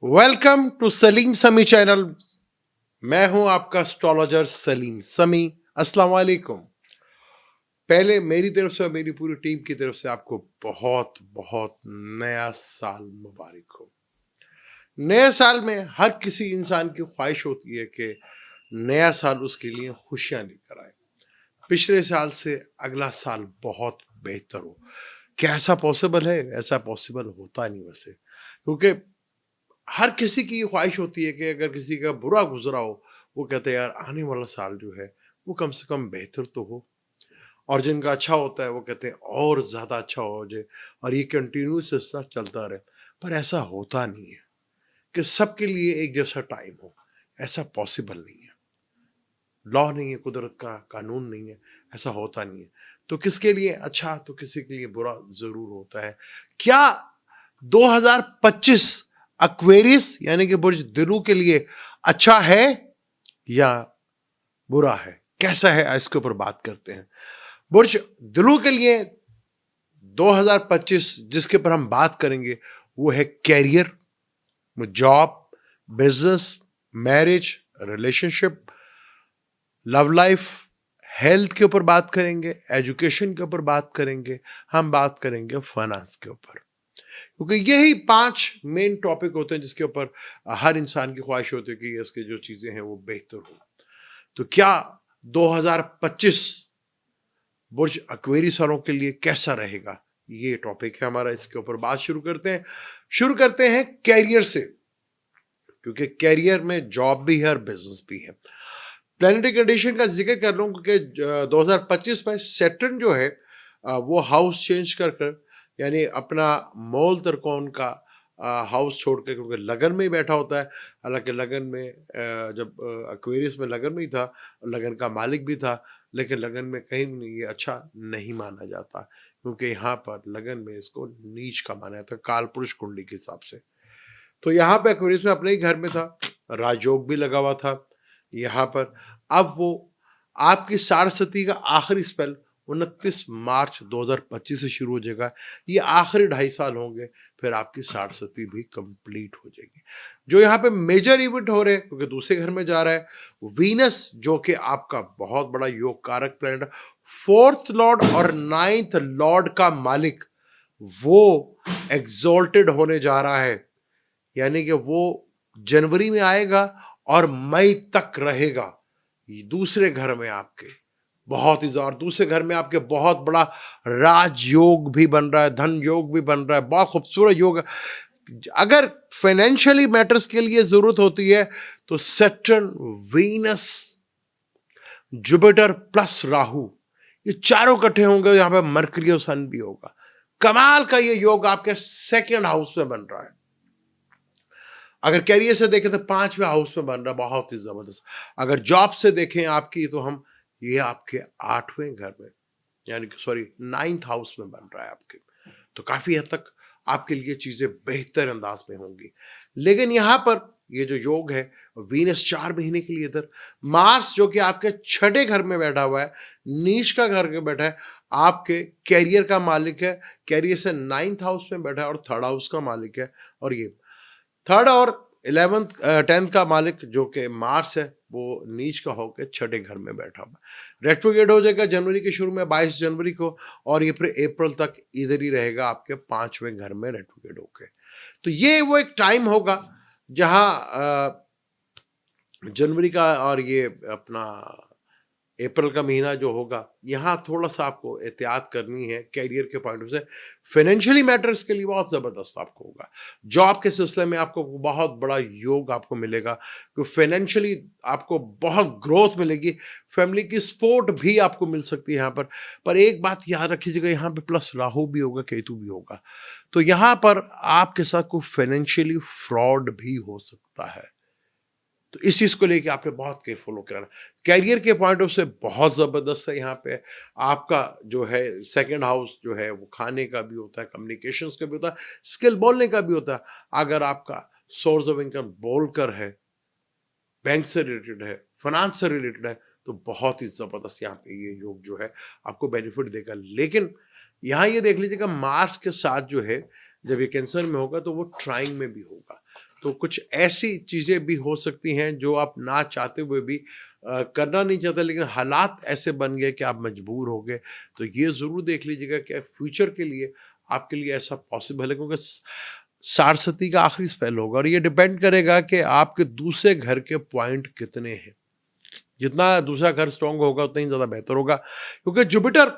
Welcome to Salim समी channel. मैं हूं आपका एस्ट्रोलॉजर सलीम समी। अस्सलाम वालेकुम। पहले मेरी तरफ से और मेरी पूरी टीम की तरफ से आपको बहुत बहुत नया साल मुबारक हो। नए साल में हर किसी इंसान की ख्वाहिश होती है कि नया साल उसके लिए खुशियां लेकर आए, पिछले साल से अगला साल बहुत बेहतर हो। क्या ऐसा पॉसिबल है? ऐसा पॉसिबल होता नहीं वैसे, क्योंकि हर किसी की ये ख्वाहिश होती है कि अगर किसी का बुरा गुजरा हो, वो कहते हैं यार आने वाला साल जो है वो कम से कम बेहतर तो हो। और जिनका अच्छा होता है वो कहते हैं और ज्यादा अच्छा हो जाए और ये कंटिन्यूस सिलसिला चलता रहे। पर ऐसा होता नहीं है कि सबके लिए एक जैसा टाइम हो। ऐसा पॉसिबल नहीं है। लॉ नहीं है, कुदरत का कानून नहीं है। ऐसा होता नहीं है। तो किसके लिए अच्छा तो किसी के लिए बुरा जरूर होता है। क्या 2025 एक्वेरियस यानी कि बुर्ज दिलू के लिए अच्छा है या बुरा है, कैसा है, इसके ऊपर बात करते हैं। बुर्ज दिलू के लिए 2025 जिसके ऊपर हम बात करेंगे वो है career, job, business, marriage, relationship, love life, health के ऊपर बात करेंगे, एजुकेशन के ऊपर बात करेंगे, हम बात करेंगे फाइनेंस के ऊपर। क्योंकि यही 5 मेन टॉपिक होते हैं जिसके ऊपर हर इंसान की ख्वाहिश होती है कि इसके जो चीजें हैं वो बेहतर हो। तो क्या 2025 बुर्ज एक्वेरियस वालों के लिए कैसा रहेगा, ये टॉपिक है हमारा। इसके ऊपर बात शुरू करते हैं कैरियर से, क्योंकि कैरियर में जॉब भी है और बिजनेस भी है। प्लानिटरी कंडीशन का जिक्र कर लूं क्योंकि 2025 में सैटर्न जो है वो हाउस चेंज कर यानी अपना मूल त्रिकोण का हाउस छोड़ के, क्योंकि लगन में ही बैठा होता है। हालांकि लगन में जब एक्वेरियस में लगन में ही था, लगन का मालिक भी था, लेकिन लगन में कहीं भी नहीं ये अच्छा नहीं माना जाता, क्योंकि यहाँ पर लगन में इसको नीच का माना जाता है काल पुरुष कुंडली के हिसाब से। तो यहाँ पे एक्वेरियस में अपने ही घर में था, राजयोग भी लगा हुआ था यहाँ पर। अब वो आपकी सारस्वती का आखिरी स्पेल 29 मार्च 2025 से शुरू हो जाएगा। ये आखिरी 2.5 साल होंगे, फिर आपकी सारस्वती भी कंप्लीट हो जाएगी। जो यहाँ पे मेजर इवेंट हो रहे हैं क्योंकि दूसरे घर में जा रहा है वीनस, जो कि आपका बहुत बड़ा योग कारक प्लैनेट है, 4th लॉर्ड और 9th लॉर्ड का मालिक, वो एग्जॉल्टेड होने जा रहा है। यानी कि वो जनवरी में आएगा और मई तक रहेगा। दूसरे घर में आपके बहुत ही और दूसरे घर में आपके बहुत बड़ा राजयोग भी बन रहा है, धन योग भी बन रहा है, बहुत खूबसूरत योग है। अगर फाइनेंशियली मैटर्स के लिए जरूरत होती है तो Saturn, Venus, Jupiter plus Rahu, ये चारों इकट्ठे होंगे। यहां पे मरकरी और सन भी होगा। कमाल का ये योग आपके 2nd हाउस में बन रहा है। अगर कैरियर से देखें तो 5वें हाउस में बन रहा है, बहुत ही जबरदस्त। अगर जॉब से देखें आपकी तो हम ये आपके 8वें घर में यानी कि सॉरी 9th हाउस में बन रहा है आपके। तो काफी हद तक आपके लिए चीजें बेहतर अंदाज में होंगी। लेकिन यहाँ पर ये जो योग है, वीनस 4 महीने के लिए इधर, मार्स जो कि आपके 6ठे घर में बैठा हुआ है, नीच का घर में बैठा है, आपके कैरियर का मालिक है, कैरियर से 9th हाउस में बैठा है और 3rd हाउस का मालिक है। और ये 3rd और 11th 10th का मालिक जो कि मार्स है, वो नीच का होकर 6ठे घर में बैठा हुआ है। रेट्रोग्रेड हो जाएगा जनवरी के शुरू में 22 जनवरी को, और ये फिर अप्रैल तक इधर ही रहेगा आपके 5वें घर में रेट्रोग्रेड होकर। तो ये वो एक टाइम होगा जहां जनवरी का और ये अपना अप्रैल का महीना जो होगा, यहाँ थोड़ा सा आपको एहतियात करनी है कैरियर के पॉइंट ऑफ से। फाइनेंशियली मैटर्स के लिए बहुत जबरदस्त आपको होगा। जॉब के सिलसिले में आपको बहुत बड़ा योग आपको मिलेगा, क्योंकि फाइनेंशियली आपको बहुत ग्रोथ मिलेगी। फैमिली की सपोर्ट भी आपको मिल सकती है यहाँ पर एक बात याद रखिएगा, यहाँ पे प्लस राहु भी होगा, केतु भी होगा। तो यहाँ पर आपके साथ कोई फाइनेंशियली फ्रॉड भी हो सकता है। तो इस चीज को लेके आपने बहुत केयरफुल होकर रहना। कैरियर के पॉइंट ऑफ से बहुत जबरदस्त है। यहाँ पे आपका जो है 2nd हाउस जो है वो खाने का भी होता है, कम्युनिकेशंस का भी होता है, स्किल बोलने का भी होता है। अगर आपका सोर्स ऑफ इनकम बोलकर है, बैंक से रिलेटेड है, फाइनेंस से रिलेटेड है, तो बहुत ही जबरदस्त यहाँ पे ये योग जो है आपको बेनिफिट देगा। लेकिन यहाँ ये देख लीजिएगा मार्स के साथ जो है, जब ये कैंसर में होगा तो वो ट्राइंग में भी होगा। तो कुछ ऐसी चीज़ें भी हो सकती हैं जो आप ना चाहते हुए भी करना नहीं चाहते, लेकिन हालात ऐसे बन गए कि आप मजबूर हो गए। तो ये ज़रूर देख लीजिएगा कि फ्यूचर के लिए आपके लिए ऐसा पॉसिबल है, क्योंकि सारस्वती का आखिरी स्पेल होगा और ये डिपेंड करेगा कि आपके दूसरे घर के पॉइंट कितने हैं। जितना दूसरा घर स्ट्रांग होगा उतना ही ज़्यादा बेहतर होगा, क्योंकि जुपिटर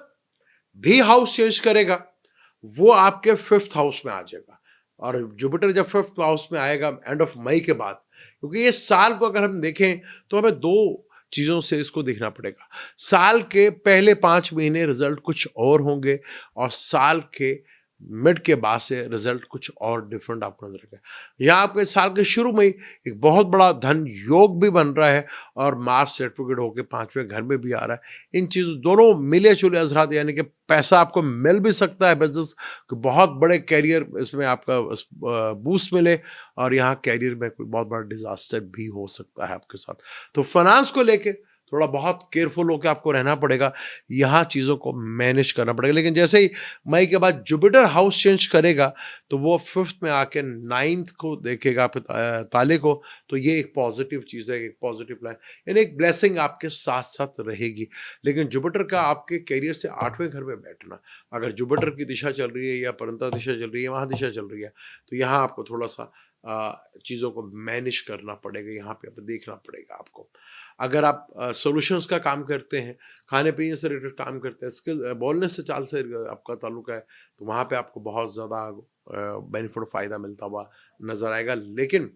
भी हाउस चेंज करेगा, वो आपके 5th हाउस में आ जाएगा। और जुपिटर जब 5th हाउस में आएगा एंड ऑफ मई के बाद, क्योंकि ये साल को अगर हम देखें तो हमें 2 चीज़ों से इसको देखना पड़ेगा। साल के पहले 5 महीने रिजल्ट कुछ और होंगे और साल के मिड के बाद से रिजल्ट कुछ और डिफरेंट आपको नजर आएगा। यहाँ आपके साल के शुरू में ही एक बहुत बड़ा धन योग भी बन रहा है और मार्स सर्टिफिकेट होकर 5वें घर में भी आ रहा है। इन चीज़ों दोनों मिले जुले असरात, यानी कि पैसा आपको मिल भी सकता है, बिजनेस बहुत बड़े कैरियर इसमें आपका बूस्ट मिले, और यहाँ कैरियर में कोई बहुत बड़ा डिजास्टर भी हो सकता है आपके साथ। तो फाइनेंस को लेके थोड़ा बहुत केयरफुल होकर आपको रहना पड़ेगा, यहाँ चीज़ों को मैनेज करना पड़ेगा। लेकिन जैसे ही मई के बाद जुपिटर हाउस चेंज करेगा तो वो 5th में आके 9th को देखेगा आपके ताले को, तो ये एक पॉजिटिव चीज़ है, एक पॉजिटिव प्लान, यानी एक ब्लेसिंग आपके साथ साथ रहेगी। लेकिन जुपिटर का आपके कैरियर से 8वें घर में बैठना, अगर जुपिटर की दिशा चल रही है या परंता दिशा चल रही है, वहाँ दिशा चल रही है, तो यहाँ आपको थोड़ा सा चीज़ों को मैनेज करना पड़ेगा, यहाँ पे आप देखना पड़ेगा आपको। अगर आप सॉल्यूशंस का काम करते हैं, खाने पीने से रिलेटेड काम करते हैं, स्किल बोलने से चाल से आपका ताल्लुक है, तो वहाँ पे आपको बहुत ज़्यादा बेनिफिट फ़ायदा मिलता हुआ नज़र आएगा। लेकिन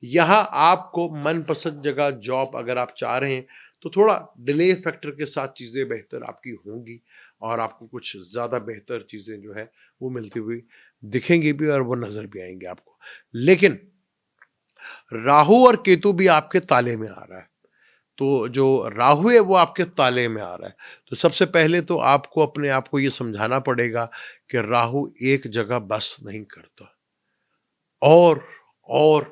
यहाँ आपको मनपसंद जगह जॉब अगर आप चाह रहे हैं तो थोड़ा डिले फैक्टर के साथ चीज़ें बेहतर आपकी होंगी और आपको कुछ ज़्यादा बेहतर चीज़ें जो है वो मिलती हुई दिखेंगी भी और वो नज़र भी आएंगे आपको। लेकिन राहु और केतु भी आपके ताले में आ रहा है, तो जो राहु है वो आपके ताले में आ रहा है। तो सबसे पहले तो आपको अपने आप को ये समझाना पड़ेगा कि राहु एक जगह बस नहीं करता, और और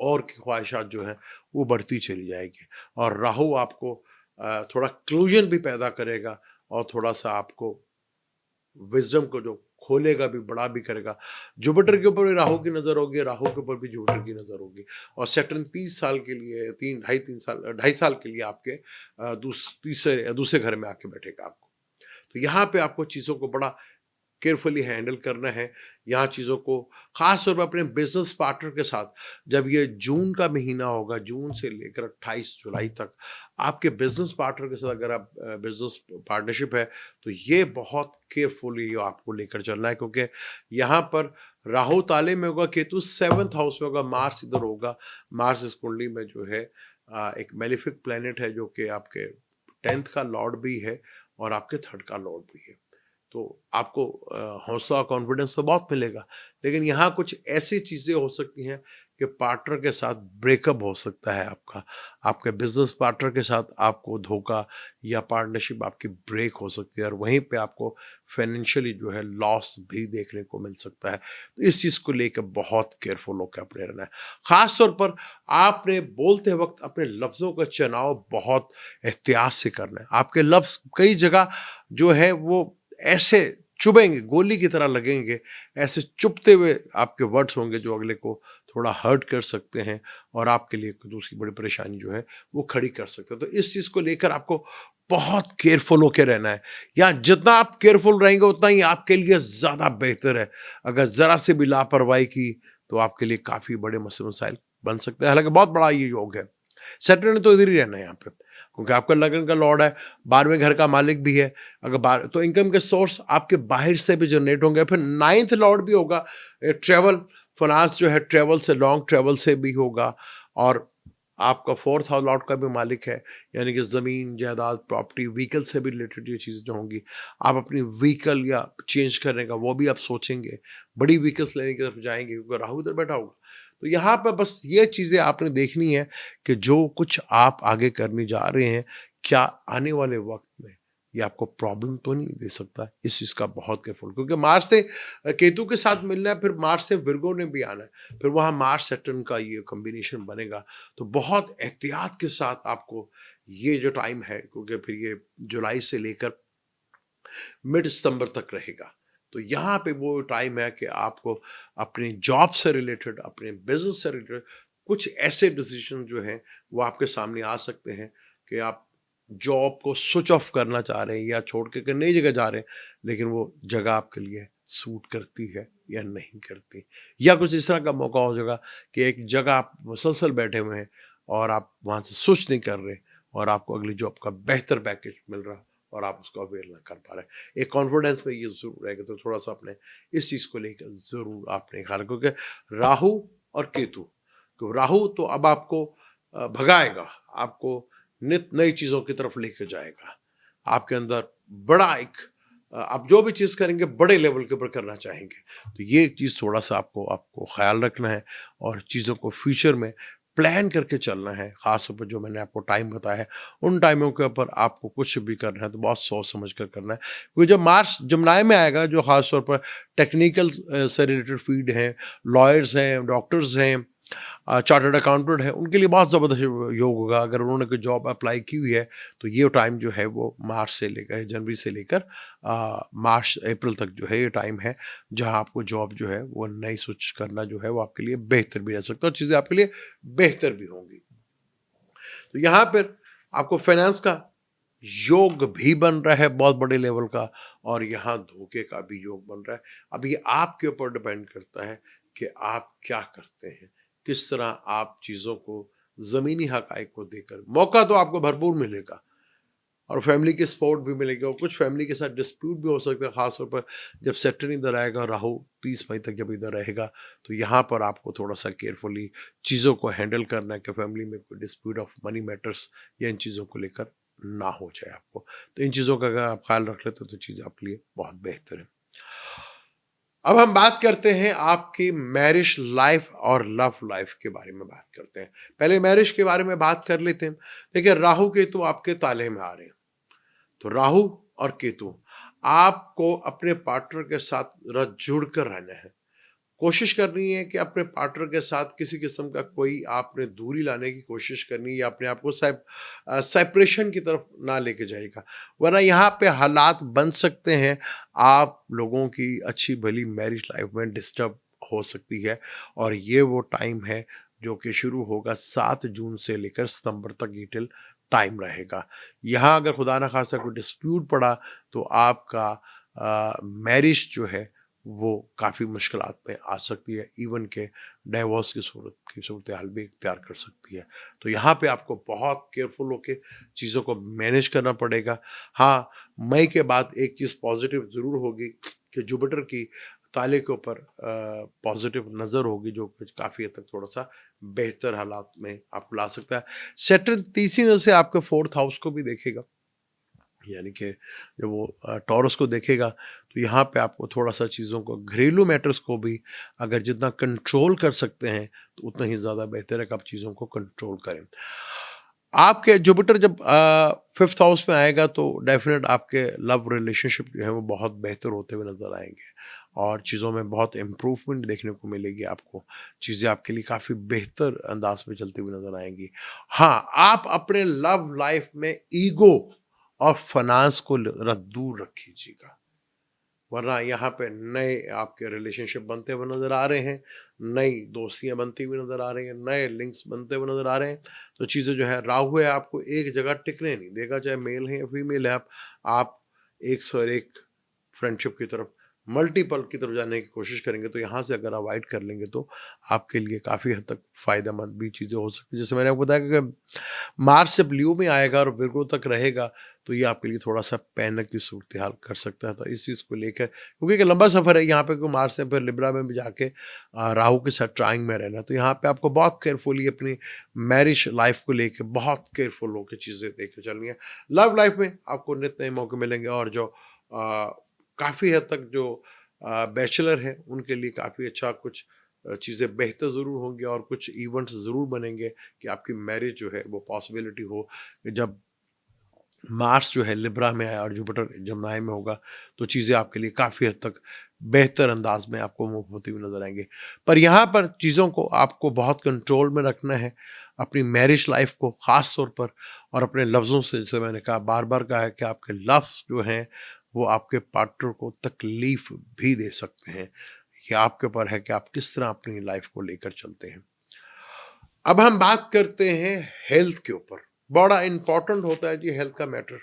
और की ख्वाहिशात जो है वो बढ़ती चली जाएगी, और राहु आपको थोड़ा क्लूजन भी पैदा करेगा और थोड़ा सा आपको विजडम को जो खोलेगा भी, बड़ा भी करेगा। जुपिटर के ऊपर भी राहु की नजर होगी, राहु के ऊपर भी जुपिटर की नजर होगी, और सैटर्न 30 साल के लिए, 2.5 साल के लिए आपके दूसरे घर में आके बैठेगा आपको। तो यहाँ पे आपको चीज़ों को बड़ा केयरफुली हैंडल करना है। यहाँ चीज़ों को खास तौर पर अपने बिजनेस पार्टनर के साथ, जब ये जून का महीना होगा, जून से लेकर 28 जुलाई तक, आपके बिजनेस पार्टनर के साथ अगर आप बिजनेस पार्टनरशिप है तो ये बहुत केयरफुली आपको लेकर चलना है, क्योंकि यहाँ पर राहु ताले में होगा, केतु 7th हाउस में होगा, मार्स इधर होगा। मार्स इस कुंडली में जो है एक मेलिफिक प्लेनेट है, जो कि आपके 10th का लॉर्ड भी है और आपके 3rd का लॉर्ड भी है। तो आपको हौसला कॉन्फिडेंस तो बहुत मिलेगा, लेकिन यहाँ कुछ ऐसी चीज़ें हो सकती हैं कि पार्टनर के साथ ब्रेकअप हो सकता है आपका, आपके बिजनेस पार्टनर के साथ आपको धोखा या पार्टनरशिप आपकी ब्रेक हो सकती है, और वहीं पे आपको फाइनेंशियली जो है लॉस भी देखने को मिल सकता है। तो इस चीज़ को लेकर बहुत केयरफुल होकर अपने रहना है। ख़ास तौर पर आपने बोलते वक्त अपने लफ्ज़ों का चुनाव बहुत एहतियात से करना है। आपके लफ्ज़ कई जगह जो है वो ऐसे चुभेंगे, गोली की तरह लगेंगे, ऐसे चुभते हुए आपके वर्ड्स होंगे जो अगले को थोड़ा हर्ट कर सकते हैं और आपके लिए दूसरी बड़ी परेशानी जो है वो खड़ी कर सकते हैं। तो इस चीज़ को लेकर आपको बहुत केयरफुल होकर रहना है। या जितना आप केयरफुल रहेंगे उतना ही आपके लिए ज़्यादा बेहतर है। अगर ज़रा से भी लापरवाही की तो आपके लिए काफ़ी बड़े मसले मसाइल बन सकते हैं। हालांकि बहुत बड़ा ये योग है। सैटर्न ने तो इधर ही रहना है यहाँ पे, क्योंकि आपका लगन का लॉर्ड है, 12वें घर का मालिक भी है। अगर तो इनकम के सोर्स आपके बाहर से भी जनरेट होंगे। फिर 9th लॉर्ड भी होगा, ट्रेवल फाइनेंस जो है ट्रेवल से, लॉन्ग ट्रेवल से भी होगा, और आपका 4th हाउस लॉर्ड का भी मालिक है, यानी कि ज़मीन जायदाद प्रॉपर्टी व्हीकल से भी रिलेटेड ये चीज़ें जो होंगी। आप अपनी व्हीकल या चेंज करने का वो भी आप सोचेंगे, बड़ी व्हीकल्स लेने की तरफ जाएंगे, क्योंकि राहु इधर बैठा होगा। तो यहाँ पर बस ये चीज़ें आपने देखनी है कि जो कुछ आप आगे करने जा रहे हैं, क्या आने वाले वक्त में ये आपको प्रॉब्लम तो नहीं दे सकता। इस चीज़ का बहुत केयरफुल, क्योंकि मार्स से केतु के साथ मिलना है, फिर मार्स से विर्गो ने भी आना है, फिर वहाँ मार्स सैटर्न का ये कॉम्बिनेशन बनेगा। तो बहुत एहतियात के साथ आपको ये जो टाइम है, क्योंकि फिर ये जुलाई से लेकर मिड सितंबर तक रहेगा, तो यहाँ पे वो टाइम है कि आपको अपने जॉब से रिलेटेड, अपने बिजनेस से रिलेटेड कुछ ऐसे डिसीजन जो हैं वो आपके सामने आ सकते हैं कि आप जॉब को स्विच ऑफ करना चाह रहे हैं या छोड़ के नई जगह जा रहे हैं, लेकिन वो जगह आपके लिए सूट करती है या नहीं करती, या कुछ इस तरह का मौका हो जाएगा कि एक जगह आप मुसलसल बैठे हुए हैं और आप वहाँ से स्विच नहीं कर रहे और आपको अगली जॉब का बेहतर पैकेज मिल रहा और आप उसको अवेल ना कर पा रहे। एक कॉन्फिडेंस में ये ज़रूर रहेगा, तो थोड़ा-सा अपने इस चीज़ को लेकर ज़रूर आपने ख्याल, क्योंकि राहु और केतु, तो राहु तो अब आपको भगाएगा, आपको नित नई चीज़ों की तरफ लेके जाएगा। आपके अंदर बड़ा एक आप जो भी चीज़ करेंगे बड़े लेवल के ऊपर करना चाहेंगे। तो ये एक चीज़ थोड़ा-सा आपको आपको ख़्याल रखना है और चीज़ों को फ्यूचर में प्लान करके चलना है। ख़ास तौर पे जो मैंने आपको टाइम बताया है, उन टाइमों के ऊपर आपको कुछ भी करना है तो बहुत सोच समझ कर करना है। क्योंकि जब मार्स जमनाय में आएगा, जो ख़ास तौर पर टेक्निकल से रिलेटेड फील्ड हैं, लॉयर्स हैं, डॉक्टर्स हैं, चार्टर्ड अकाउंटेंट है, उनके लिए बहुत ज़बरदस्त योग होगा। अगर उन्होंने कोई जॉब अप्लाई की हुई है तो ये टाइम जो है वो मार्च से लेकर जनवरी से लेकर मार्च अप्रैल तक जो है ये टाइम है जहां आपको जॉब जो है वो नई स्विच करना जो है वो आपके लिए बेहतर भी रह सकता है और चीज़ें आपके लिए बेहतर भी होंगी। तो यहाँ पर आपको फाइनेंस का योग भी बन रहा है बहुत बड़े लेवल का, और यहाँ धोखे का भी योग बन रहा है। अब ये आपके ऊपर डिपेंड करता है कि आप क्या करते हैं, किस तरह आप चीज़ों को ज़मीनी हक़ाइक़ को देकर, मौका तो आपको भरपूर मिलेगा और फैमिली की सपोर्ट भी मिलेगी और कुछ फैमिली के साथ डिस्प्यूट भी हो सकता है, ख़ास तौर पर जब सैटर्न इधर आएगा, राहु 30 मई तक जब इधर रहेगा, तो यहाँ पर आपको थोड़ा-सा केयरफुली चीज़ों को हैंडल करना है कि फैमिली में कोई डिस्प्यूट ऑफ मनी मैटर्स या इन चीज़ों को लेकर ना हो जाए आपको। तो इन चीज़ों का अगर आप ख़्याल रख लेते हो तो चीज़ आपके लिए बहुत बेहतर है। अब हम बात करते हैं आपकी मैरिज लाइफ और लव लाइफ के बारे में बात करते हैं। पहले मैरिज के बारे में बात कर लेते हैं। देखिए, राहु केतु आपके ताले में आ रहे हैं। तो राहु और केतु, आपको अपने पार्टनर के साथ जुड़ कर रहना है। कोशिश करनी है कि अपने पार्टनर के साथ किसी किस्म का कोई आपने दूरी लाने की कोशिश करनी है या अपने आप को सेपरेशन की तरफ ना लेके जाएगा, वरना यहाँ पे हालात बन सकते हैं, आप लोगों की अच्छी भली मैरिज लाइफ में डिस्टर्ब हो सकती है। और ये वो टाइम है जो कि शुरू होगा 7 जून से लेकर सितंबर तक ये टिल टाइम रहेगा। यहाँ अगर खुदा ना खास्ता कोई डिस्प्यूट पड़ा तो आपका मैरिज जो है वो काफ़ी मुश्किलात में आ सकती है, इवन के डाइवोर्स की सूरत हाल भी इख्तियार कर सकती है। तो यहाँ पे आपको बहुत केयरफुल होके चीज़ों को मैनेज करना पड़ेगा। हाँ, मई के बाद एक चीज़ पॉजिटिव ज़रूर होगी कि जुपिटर की ताले के ऊपर पॉजिटिव नज़र होगी, जो कुछ काफ़ी हद तक थोड़ा-सा बेहतर हालात में आपको ला सकता है। सैटर्न तीसरी नज़र से आपके 4th हाउस को भी देखेगा, यानी कि जब वो टॉरस को देखेगा तो यहाँ पे आपको थोड़ा-सा चीज़ों को, घरेलू मैटर्स को भी अगर जितना कंट्रोल कर सकते हैं तो उतना ही ज़्यादा बेहतर है कि आप चीज़ों को कंट्रोल करें। आपके जुपिटर जब 5th हाउस में आएगा तो डेफ़िनेट आपके लव रिलेशनशिप जो है वो बहुत बेहतर होते हुए नज़र आएँगे और चीज़ों में बहुत इम्प्रूवमेंट देखने को मिलेगी आपको। चीज़ें आपके लिए काफ़ी बेहतर अंदाज़ में चलती हुई नज़र आएँगी। हाँ, आप अपने लव लाइफ़ में ईगो और फ़ाइनेंस को दूर रखिएगा, वरना यहाँ पे नए आपके रिलेशनशिप बनते हुए नज़र आ रहे हैं, नई दोस्तियाँ बनती हुई नज़र आ रही हैं, नए लिंक्स बनते हुए नज़र आ रहे हैं। तो चीज़ें जो है, राहु है आपको एक जगह टिकने नहीं देगा, चाहे मेल है या फीमेल है, आप एक से एक फ्रेंडशिप की तरफ, मल्टीपल की तरफ जाने की कोशिश करेंगे तो यहाँ से अगर अवॉइड कर लेंगे तो आपके लिए काफ़ी हद तक फ़ायदेमंद भी चीज़ें हो सकती है। जैसे मैंने आपको बताया कि मार्च से ब्लू में आएगा और विर्गो तक रहेगा, तो ये आपके लिए थोड़ा-सा पैनिक की सूरत-ए-हाल कर सकता है। तो इस चीज़ को लेकर, क्योंकि एक लंबा सफ़र है यहाँ पे, कि मार्च से फिर लिब्रा में भी जाके राहु के साथ ट्राइंग में रहना, तो यहाँ पे आपको बहुत केयरफुली अपनी मैरिज लाइफ़ को लेके बहुत केयरफुल होके चीज़ें देख के चलनी है। लव लाइफ़ में आपको नित नए मौके मिलेंगे और जो काफ़ी हद तक जो बैचलर हैं उनके लिए काफ़ी अच्छा कुछ चीज़ें बेहतर ज़रूर होंगी और कुछ इवेंट्स ज़रूर बनेंगे कि आपकी मैरिज जो है वो पॉसिबिलिटी हो। जब मार्स जो है लिब्रा में है और जुपिटर जमनाई में होगा तो चीज़ें आपके लिए काफ़ी हद तक बेहतर अंदाज में आपको मूव होती हुई नज़र आएंगी। पर यहाँ पर चीज़ों को आपको बहुत कंट्रोल में रखना है, अपनी मैरिज लाइफ को ख़ास तौर पर, और अपने लफ्ज़ों से, जैसे मैंने कहा बार बार कहा है कि आपके लफ्ज़ जो हैं वो आपके पार्टनर को तकलीफ भी दे सकते हैं। ये आपके ऊपर है कि आप किस तरह अपनी लाइफ को लेकर चलते हैं। अब हम बात करते हैं हेल्थ के ऊपर। बड़ा इंपॉर्टेंट होता है जी हेल्थ का मैटर,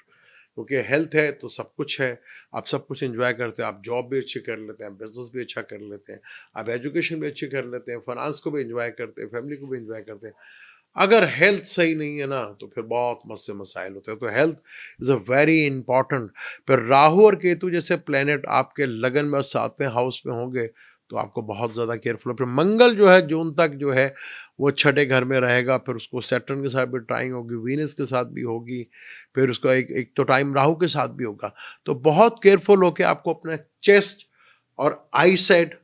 क्योंकि हेल्थ है तो सब कुछ है। आप सब कुछ एंजॉय करते हैं, आप जॉब भी अच्छी कर लेते हैं, बिजनेस भी अच्छा कर लेते हैं, आप एजुकेशन भी अच्छी कर लेते हैं, फाइनेंस को भी एंजॉय करते हैं, फैमिली को भी एंजॉय करते हैं। अगर हेल्थ सही नहीं है ना तो फिर बहुत मसले मसाइल होते हैं। तो health is a very important. फिर राहु और केतु जैसे प्लेनेट आपके लगन में और 7वें हाउस में होंगे तो आपको बहुत ज़्यादा केयरफुल। फिर मंगल जो है जून तक जो है वो छठे घर में रहेगा, फिर उसको सैटर्न के साथ भी ट्राइंग होगी, वीनस के साथ भी होगी, फिर उसका एक एक तो टाइम राहु के साथ भी होगा। तो बहुत केयरफुल होके आपको अपना चेस्ट और आई साइड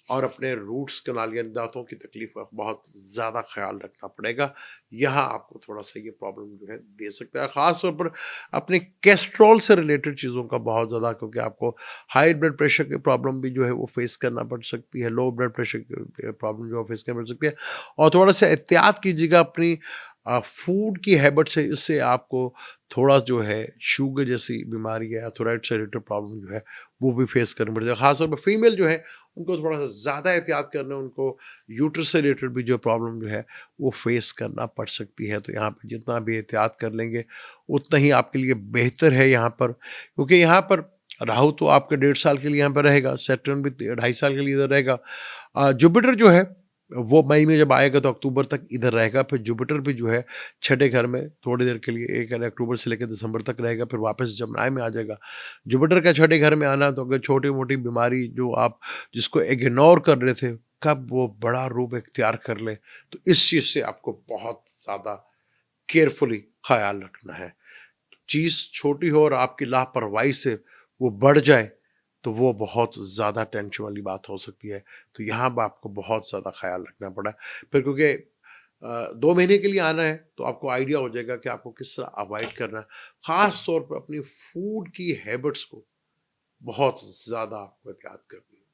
और अपने रूट्स कनाल यानी दांतों की तकलीफ का बहुत ज़्यादा ख्याल रखना पड़ेगा। यहाँ आपको थोड़ा-सा ये प्रॉब्लम जो है दे सकता है। ख़ास तौर पर अपने कोलेस्ट्रॉल से रिलेटेड चीज़ों का बहुत ज़्यादा, क्योंकि आपको हाई ब्लड प्रेशर की प्रॉब्लम भी जो है वो फेस करना पड़ सकती है, लो ब्लड प्रेशर की प्रॉब्लम जो है फेस करनी पड़ सकती है। और थोड़ा-सा एहतियात कीजिएगा अपनी फूड की हैबिट से, इससे आपको थोड़ा जो है शुगर जैसी बीमारी या थायराइड से रिलेटेड प्रॉब्लम जो है वो भी फेस करनी पड़ जाएगी। ख़ास तौर पर फीमेल जो है उनको थोड़ा-सा ज़्यादा एहतियात करना है, उनको यूट्रस से रिलेटेड भी जो प्रॉब्लम जो है वो फेस करना पड़ सकती है। तो यहाँ पे जितना भी एहतियात कर लेंगे उतना ही आपके लिए बेहतर है यहाँ पर। क्योंकि यहाँ पर राहु तो आपके 1.5 साल के लिए यहाँ पर रहेगा, सैटर्न भी 2.5 साल के लिए इधर रहेगा। जुपिटर जो है वो मई में जब आएगा तो अक्टूबर तक इधर रहेगा। फिर जुपिटर भी जो है छठे घर में थोड़ी देर के लिए, एक अक्टूबर से लेकर दिसंबर तक रहेगा, फिर वापस जमनाय में आ जाएगा। जुपिटर का छठे घर में आना, तो अगर छोटी-मोटी बीमारी जो आप जिसको इग्नोर कर रहे थे, कब वो बड़ा रूप इख्तियार कर ले, तो इस चीज़ से आपको बहुत ज़्यादा केयरफुली ख़्याल रखना है। चीज़ छोटी हो और आपकी लापरवाही से वो बढ़ जाए, तो वो बहुत ज़्यादा टेंशन वाली बात हो सकती है। तो यहाँ पे आपको बहुत ज़्यादा ख़्याल रखना पड़ा। फिर क्योंकि 2 महीने के लिए आना है, तो आपको आइडिया हो जाएगा कि आपको किस तरह अवॉइड करना है। ख़ास तौर पर अपनी फूड की हैबिट्स को बहुत ज़्यादा आपको एहतियात करनी है।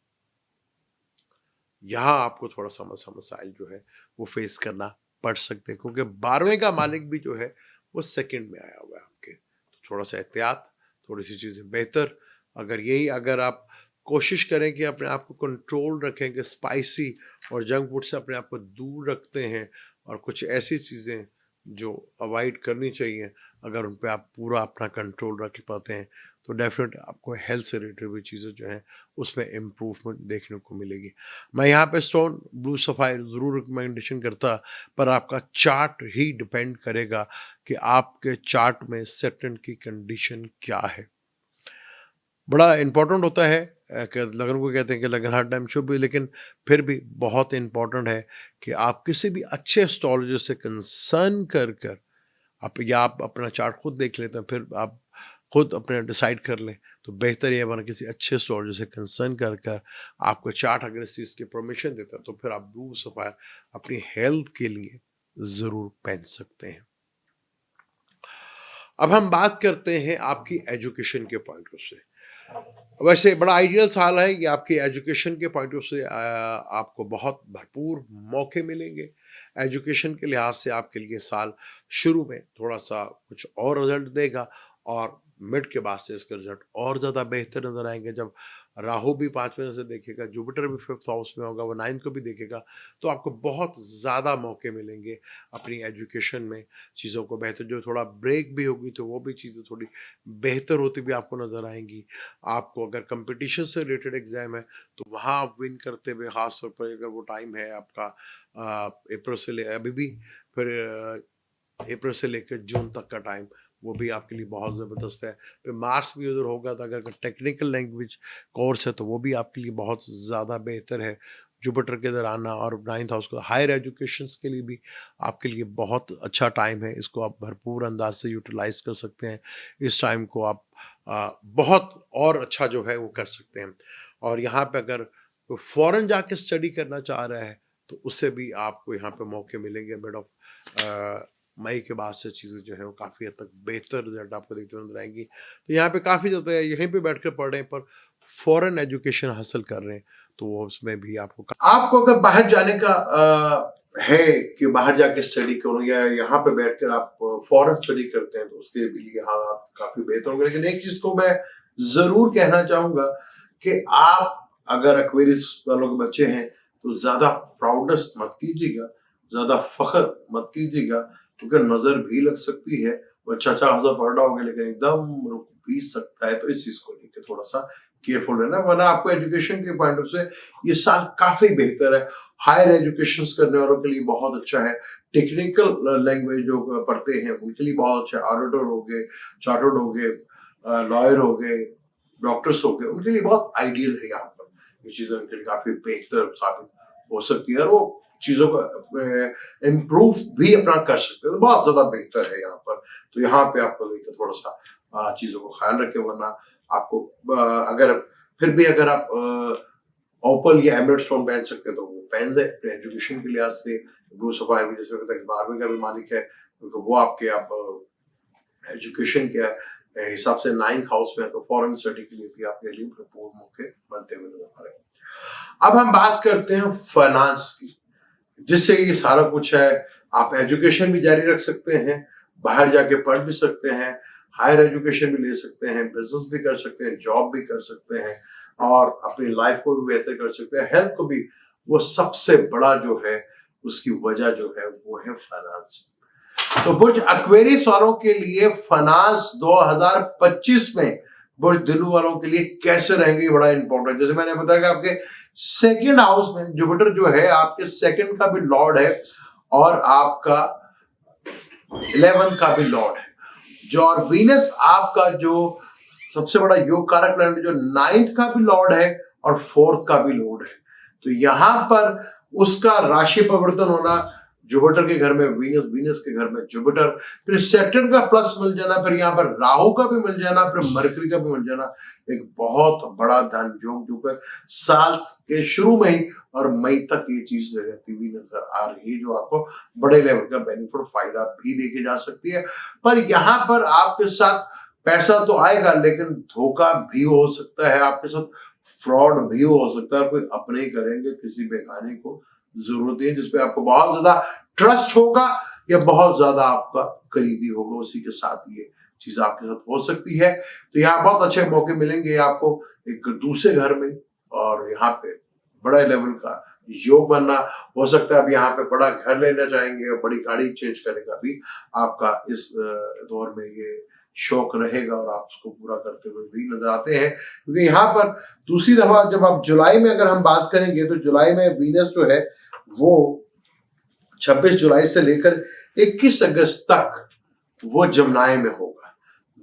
यहाँ आपको थोड़ा-सा मसाइल जो है, वो फ़ेस करना पड़ सकते हैं, क्योंकि 12वें का मालिक भी जो है, वो सेकंड में आया हुआ है आपके। तो थोड़ा-सा एहतियात, थोड़ी-सी चीज़ें बेहतर, अगर आप कोशिश करें कि अपने आप को कंट्रोल रखें, कि स्पाइसी और जंक फूड से अपने आप को दूर रखते हैं, और कुछ ऐसी चीज़ें जो अवॉइड करनी चाहिए, अगर उन पे आप पूरा अपना कंट्रोल रख पाते हैं, तो डेफ़िनेट आपको हेल्थ से रिलेटेड भी चीज़ें जो हैं, उसमें इम्प्रूवमेंट देखने को मिलेगी। मैं यहाँ पे स्टोन ब्लू सफ़ायर ज़रूर रिकमेंडेशन करता, पर आपका चार्ट ही डिपेंड करेगा कि आपके चार्ट में सेटन की कंडीशन क्या है। बड़ा इम्पोर्टेंट होता है कि लगन को कहते हैं कि लगन हर टाइम शुभ भी, लेकिन फिर भी बहुत इम्पोर्टेंट है कि आप किसी भी अच्छे एस्ट्रोलॉजर से कंसर्न कर आप अपना चार्ट खुद देख लेते हैं, फिर आप खुद अपने डिसाइड कर लें, तो बेहतर ये है वरना किसी अच्छे एस्ट्रोलॉजर से कंसर्न कर आपको चार्ट अगर इस चीज़ की परमिशन देता है, तो फिर आप ब्लू सफ़ायर अपनी हेल्थ के लिए ज़रूर पहन सकते हैं। अब हम बात करते हैं आपकी एजुकेशन के पॉइंट ऑफ से। वैसे बड़ा आइडियल साल है ये आपकी एजुकेशन के पॉइंट ऑफ से। आपको बहुत भरपूर मौके मिलेंगे एजुकेशन के लिहाज से। आपके लिए साल शुरू में थोड़ा सा कुछ और रिजल्ट देगा, और मिड के बाद से इसके रिजल्ट और ज़्यादा बेहतर नजर आएंगे। जब राहु भी 5वें से देखेगा, जुपिटर भी 5th हाउस में होगा, वो 9th को भी देखेगा, तो आपको बहुत ज़्यादा मौके मिलेंगे अपनी एजुकेशन में चीज़ों को बेहतर। जो थोड़ा ब्रेक भी होगी तो वो भी चीज़ें थोड़ी बेहतर होती भी आपको नज़र आएंगी। आपको अगर कंपटीशन से रिलेटेड एग्जाम है तो वहाँ आप विन करते हुए, खास तौर पर अगर वो टाइम है आपका अप्रैल से ले अभी भी, फिर अप्रैल से लेकर जून तक का टाइम, वो भी आपके लिए बहुत ज़बरदस्त है। फिर मार्च भी उधर होगा, तो अगर टेक्निकल लैंग्वेज कोर्स है तो वो भी आपके लिए बहुत ज़्यादा बेहतर है। जुपिटर के इधर आना और 9th हाउस को हायर एजुकेशंस के लिए भी आपके लिए बहुत अच्छा टाइम है। इसको आप भरपूर अंदाज से यूटिलाइज़ कर सकते हैं। इस टाइम को आप बहुत और अच्छा जो है वो कर सकते हैं। और यहाँ पे अगर कोई फ़ॉरेन जाके स्टडी करना चाह रहा है, तो उससे भी आपको यहाँ पे मौके मिलेंगे। मिड ऑफ मई के बाद से चीज़ें जो है वो काफ़ी हद तक बेहतर रिजल्ट आपको देखने को नज़र आएँगी। तो यहाँ पे काफ़ी ज़्यादा यहीं पे बैठ कर पढ़ रहे हैं, पर फ़ॉरेन एजुकेशन हासिल कर रहे हैं, तो वो उसमें भी आपको अगर बाहर जाने का है कि बाहर जाके स्टडी करूँ, या यहाँ पे बैठकर आप फॉरेन स्टडी करते हैं, तो उसके भी लिए हालात काफ़ी बेहतर होंगे। लेकिन एक चीज़ को मैं जरूर कहना चाहूंगा कि आप अगर एक्वेरियस वालों के बच्चे हैं तो ज्यादा प्राउडनेस मत कीजिएगा, ज्यादा फख्र मत कीजिएगा, क्योंकि नजर भी लग सकती है। बच्चा अच्छा खासा पढ़ रहा होगा लेकिन एकदम रुक भी सकता है, तो इस चीज को लेकर थोड़ा सा केयरफुल रहना, वरना आपको एजुकेशन के पॉइंट ऑफ से ये साल काफी बेहतर है। हायर एजुकेशन करने वालों के लिए बहुत अच्छा है, टेक्निकल लैंग्वेज जो पढ़ते हैं उनके लिए बहुत अच्छा है। ऑडिटर हो गए, चार्टर्ड हो गए, लॉयर हो गए, डॉक्टर्स हो गए, उनके लिए बहुत आइडियल है यहाँ पर। ये चीजें उनके लिए काफी बेहतर साबित हो सकती है और वो चीजों को इम्प्रूव भी अपना कर सकते हैं, तो बहुत ज्यादा बेहतर है यहाँ पर। तो यहाँ पे आपको लेकर थोड़ा सा चीजों को ख्याल रखें, वरना आपको अगर फिर भी अगर आप ओपल या एमरेट्स फोन पहन सकते हैं तो वो पहन जाए अपने एजुकेशन के लिहाज से। ब्लू सफायर भी जैसे 12वीं का भी मालिक है, क्योंकि वो आपके आप एजुकेशन के हिसाब से 9th हाउस में है, तो फॉरेन स्टडी के लिए भी आपके लिए भरपूर मौके बनते हुए नजर आ रहे हैं। अब हम बात करते हैं फाइनेंस की, जिससे ये सारा कुछ है। आप एजुकेशन भी जारी रख सकते हैं, बाहर जाके पढ़ भी सकते हैं, हायर एजुकेशन भी ले सकते हैं, बिजनेस भी कर सकते हैं, जॉब भी कर सकते हैं और अपनी लाइफ को भी बेहतर कर सकते हैं, हेल्थ को भी। वो सबसे बड़ा जो है उसकी वजह जो है वो है फाइनेंस। तो बुर्ज एक्वेरियस वालों के लिए फाइनेंस 2025 में बुर्ज दिलू वालों के लिए कैसे रहेंगे बड़ा इंपॉर्टेंट। जैसे मैंने बताया कि आपके सेकंड हाउस में जुपिटर जो है आपके सेकंड का भी लॉर्ड है और आपका 11 का भी लॉर्ड है, जो और वीनस आपका जो सबसे बड़ा योग कारक प्लैनेट जो 9th का भी लॉर्ड है और 4th का भी लॉर्ड है। तो यहां पर उसका राशि परिवर्तन होना, जुपिटर के घर में वीनस, वीनस के घर में जुपिटर, फिर सैटर्न का प्लस मिल जाना, फिर यहाँ पर राहु का भी मिल जाना, फिर मरकरी का भी मिल जाना, एक बहुत बड़ा धन योग जो है साल के शुरू में ही और मई तक ये चीज रहती हुई नजर आ रही है, जो आपको बड़े लेवल का बेनिफिट फायदा भी देके जा सकती है। पर यहाँ पर आपके साथ पैसा तो आएगा लेकिन धोखा भी हो सकता है, आपके साथ फ्रॉड भी हो सकता है, कोई अपने ही करेंगे, किसी बेगाने को जरूरत है जिसपे आपको बहुत ज्यादा ट्रस्ट होगा या बहुत ज्यादा आपका करीबी होगा, उसी के साथ ये चीज आपके साथ हो सकती है। तो यहाँ बहुत अच्छे मौके मिलेंगे आपको एक दूसरे घर में, और यहाँ पे बड़ा लेवल का योग बनना हो सकता है। अब यहाँ पे बड़ा घर लेना चाहेंगे और बड़ी गाड़ी चेंज करने का भी आपका इस दौर में ये शौक रहेगा और आप उसको पूरा करते हुए भी नजर आते हैं। क्योंकि यहाँ पर दूसरी दफा जब आप जुलाई में अगर हम बात करेंगे तो जुलाई में वीनस जो है वो 26 जुलाई से लेकर 21 अगस्त तक वो जमनाए में होगा,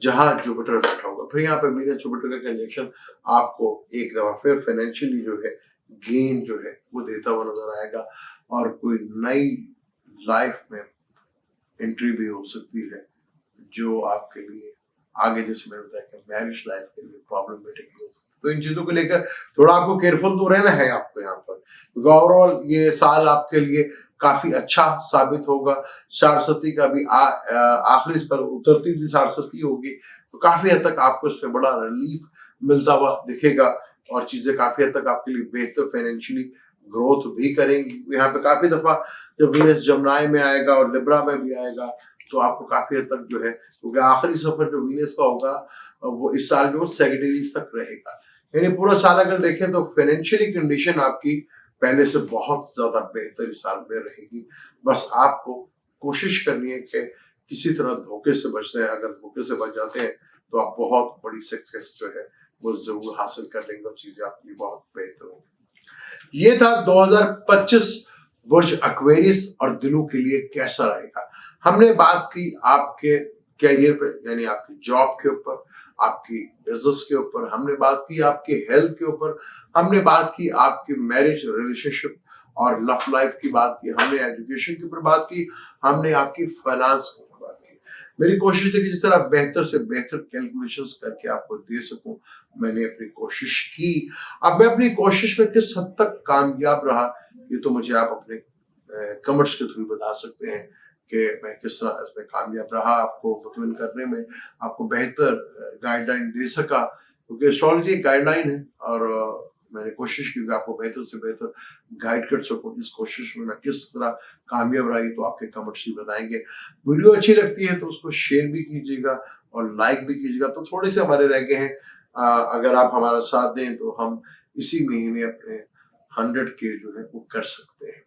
जहां जुपिटर बैठा होगा। फिर यहाँ पे वीनस जुपिटर का कंजंक्शन आपको एक दफा फिर फाइनेंशियली जो है गेन जो है वो देता हुआ नजर आएगा, और कोई नई लाइफ में एंट्री भी हो सकती है जो आपके लिए आगे, जैसे मैंने बताया कि मैरिज लाइफ के लिए प्रॉब्लमेटिक हो सकती है। तो इन चीजों को लेकर थोड़ा आपको केयरफुल तो रहना है आपको यहाँ पर, क्योंकि ओवरऑल ये साल आपके लिए काफी अच्छा साबित होगा। सारस्वती का भी आखिरी पर उतरती हुई सारस्वती होगी, तो काफी हद तक आपको इससे बड़ा रिलीफ मिलता हुआ दिखेगा और चीजें काफी हद तक आपके लिए बेहतर फाइनेंशियली ग्रोथ भी करेंगी। यहाँ पे काफी दफा जब वीनस जमनाई में आएगा और लिब्रा में भी आएगा तो आपको काफी हद तक जो है, क्योंकि आखिरी सफर जो वीनस का होगा वो इस साल जो सेक्रेटरीज तक रहेगा। यानी पूरा साल अगर देखें तो फाइनेंशियली कंडीशन आपकी पहले से बहुत ज्यादा बेहतर इस साल में रहेगी। बस आपको कोशिश करनी है कि किसी तरह धोखे से बचते हैं। अगर धोखे से बच जाते हैं तो आप बहुत बड़ी सक्सेस जो है वो जरूर हासिल कर लेंगे और चीजें आपके लिए बहुत बेहतर होंगी। ये था 2025 बुर्ज एक्वेरियस और दिलों के लिए कैसा रहेगा। हमने बात की आपके कैरियर पे, यानी आपकी जॉब के ऊपर, आपकी बिजनेस के ऊपर, हमने बात की आपके हेल्थ के ऊपर, हमने बात की आपकी मैरिज रिलेशनशिप और लव लाइफ की बात की, हमने एजुकेशन के ऊपर बात की, हमने आपकी फाइनेंस के ऊपर बात की। मेरी कोशिश थी कि जिस तरह बेहतर से बेहतर कैलकुलेशंस करके आपको दे सकूं, मैंने अपनी कोशिश की। अब मैं अपनी कोशिश में किस हद तक कामयाब रहा ये तो मुझे आप अपने कमेंट्स के थ्रू बता सकते हैं कि मैं किस तरह इसमें कामयाब रहा, आपको मुतमिन करने में, आपको बेहतर गाइडलाइन दे सका। क्योंकि एस्ट्रोलॉजी एक गाइडलाइन है और मैंने कोशिश की कि आपको बेहतर से बेहतर गाइड कर सकूं। इस कोशिश में मैं किस तरह कामयाब रही तो आपके कमेंट्स ही बताएंगे। वीडियो अच्छी लगती है तो उसको शेयर भी कीजिएगा और लाइक भी कीजिएगा। तो थोड़े से हमारे रह गए हैं अगर आप हमारा साथ दें तो हम इसी महीने अपने 100K जो है वो कर सकते हैं।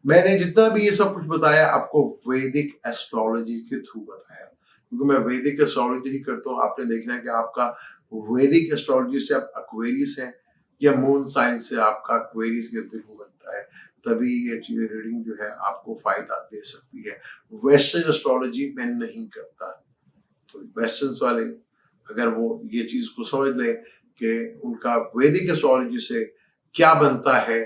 मैंने जितना भी ये सब कुछ बताया आपको वैदिक एस्ट्रोलॉजी के थ्रू बताया, क्योंकि मैं वैदिक एस्ट्रोलॉजी ही करता हूँ। आपने देखना है कि आपका वैदिक एस्ट्रोलॉजी से आप एक्वेरियस है या मून साइन से आपका एक्वेरियस या ध्रुव बनता है, तभी ये चीजें रीडिंग जो है आपको फायदा दे सकती है। वेस्टर्न एस्ट्रोलॉजी मैं नहीं करता, तो वेस्टर्न वाले अगर वो ये चीज को समझ लें कि उनका वैदिक एस्ट्रोलॉजी से क्या बनता है,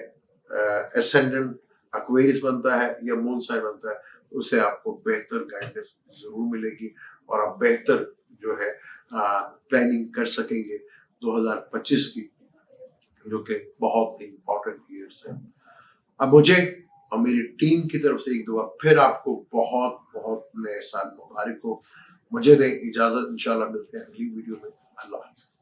एसेंडेंट एक्वेरियस बनता है या मून साइन बनता है, उससे आपको बेहतर गाइडेंस जरूर मिलेगी और आप बेहतर जो है प्लानिंग कर सकेंगे 2025 की, जो कि बहुत इंपॉर्टेंट ईयर्स है। अब मुझे और मेरी टीम की तरफ से एक दफा फिर आपको बहुत बहुत नए साल मुबारक हो। मुझे दें इजाजत, इंशाल्लाह मिलते हैं अगली वीडियो में। अल्लाह हाफ़िज़।